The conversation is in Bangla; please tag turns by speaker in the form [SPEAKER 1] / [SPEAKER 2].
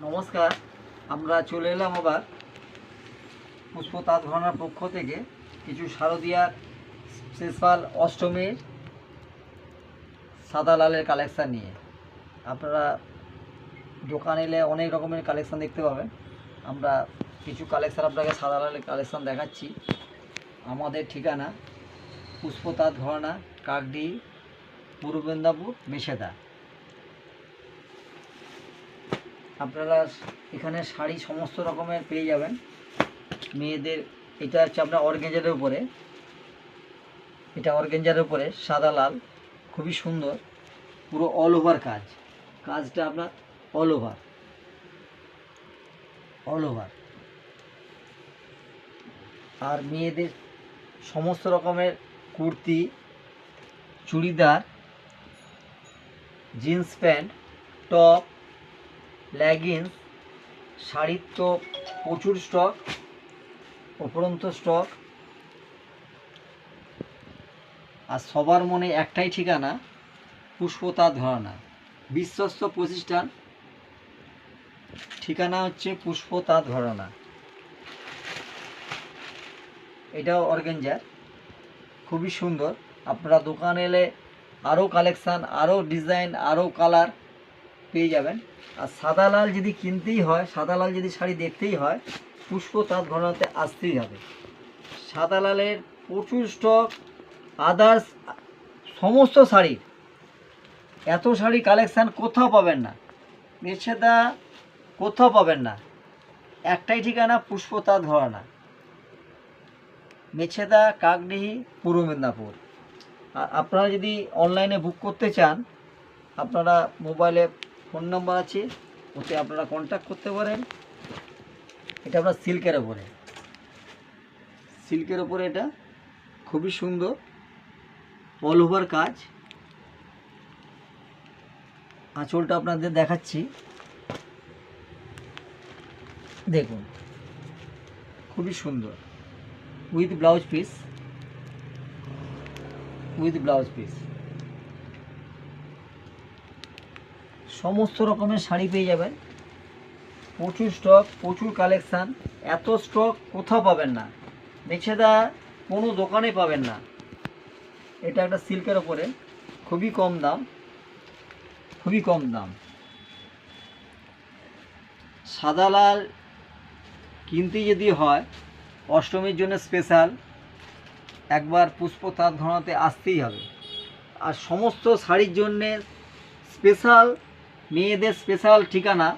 [SPEAKER 1] নমস্কার, আমরা চলে এলাম আবার পুষ্প তাঁত ঘরানার পক্ষ থেকে কিছু শারদীয়ার স্পেশাল অষ্টমীর সাদা লালের কালেকশান নিয়ে। আপনারা দোকানে এলে অনেক রকমের কালেকশান দেখতে পাবেন। আমরা কিছু কালেকশান আপনাকে সাদা লালের কালেকশান দেখাচ্ছি। আমাদের ঠিকানা পুষ্প তাঁত ঘরানা, কাকডি, পূর্ব মেদিনীপুর, মেছেদা। আপনারা এখানে শাড়ি সমস্ত রকমের পেয়ে যাবেন। মেয়েদের এটা হচ্ছে আপনার অর্গেঞ্জারের উপরে, এটা অর্গেঞ্জারের উপরে সাদা লাল, খুবই সুন্দর, পুরো অল ওভার কাজটা আপনার অল ওভার। আর মেয়েদের সমস্ত রকমের kurti, churidar, jeans pant, top, leggings, শাড়ির তো প্রচুর স্টক, উপরন্ত স্টক। আর সবার মনে একটাই ঠিকানা, পুষ্প তাঁত ঘরানা, বিশ্বস্ত প্রতিষ্ঠান। ঠিকানা হচ্ছে পুষ্প তাঁত ঘরানা। এটাও অর্গেঞ্জার, খুবই সুন্দর। আপনারা দোকানে এলে আরও কালেকশান, আরও ডিজাইন, আরও কালার পেয়ে যাবেন। আর সাদা লাল যদি কিনতেই হয়, সাদা লাল যদি শাড়ি দেখতেই হয়, পুষ্প তাঁত ঘরানাতে আসতেই হবে। সাদা লালের প্রচুর স্টক, আদার্স সমস্ত শাড়ি, এত শাড়ি কালেকশান কোথাও পাবেন না, মেছেদা কোথাও পাবেন না। একটাই ঠিকানা, পুষ্প তাঁত ঘরানা, মেছেদা, কাকডি, পূর্ব মেদিনীপুর। আর আপনারা যদি অনলাইনে বুক করতে চান, আপনারা মোবাইলে ফোন নাম্বার আছে, ওতে আপনারা কন্ট্যাক্ট করতে পারেন। এটা আপনার সিল্কের ওপরে এটা খুবই সুন্দর, অল ওভার কাজ। আঁচলটা আপনাদের দেখাচ্ছি, দেখুন, খুবই সুন্দর, উইথ ব্লাউজ পিস। সমস্ত রকমের শাড়ি পেয়ে যাবেন, প্রচুর স্টক, প্রচুর কালেকশান। এত স্টক কোথাও পাবেন না, মেছেদা কোনো দোকানে পাবেন না। এটা একটা সিল্কের ওপরে, খুবই কম দাম। সাদা লাল কিনতে যদি হয়, অষ্টমীর জন্য স্পেশাল, একবার পুষ্প তাঁত ঘরানাতে আসতেই হবে। আর সমস্ত শাড়ির জন্যে স্পেশাল, মেয়েদের স্পেশাল ঠিকানা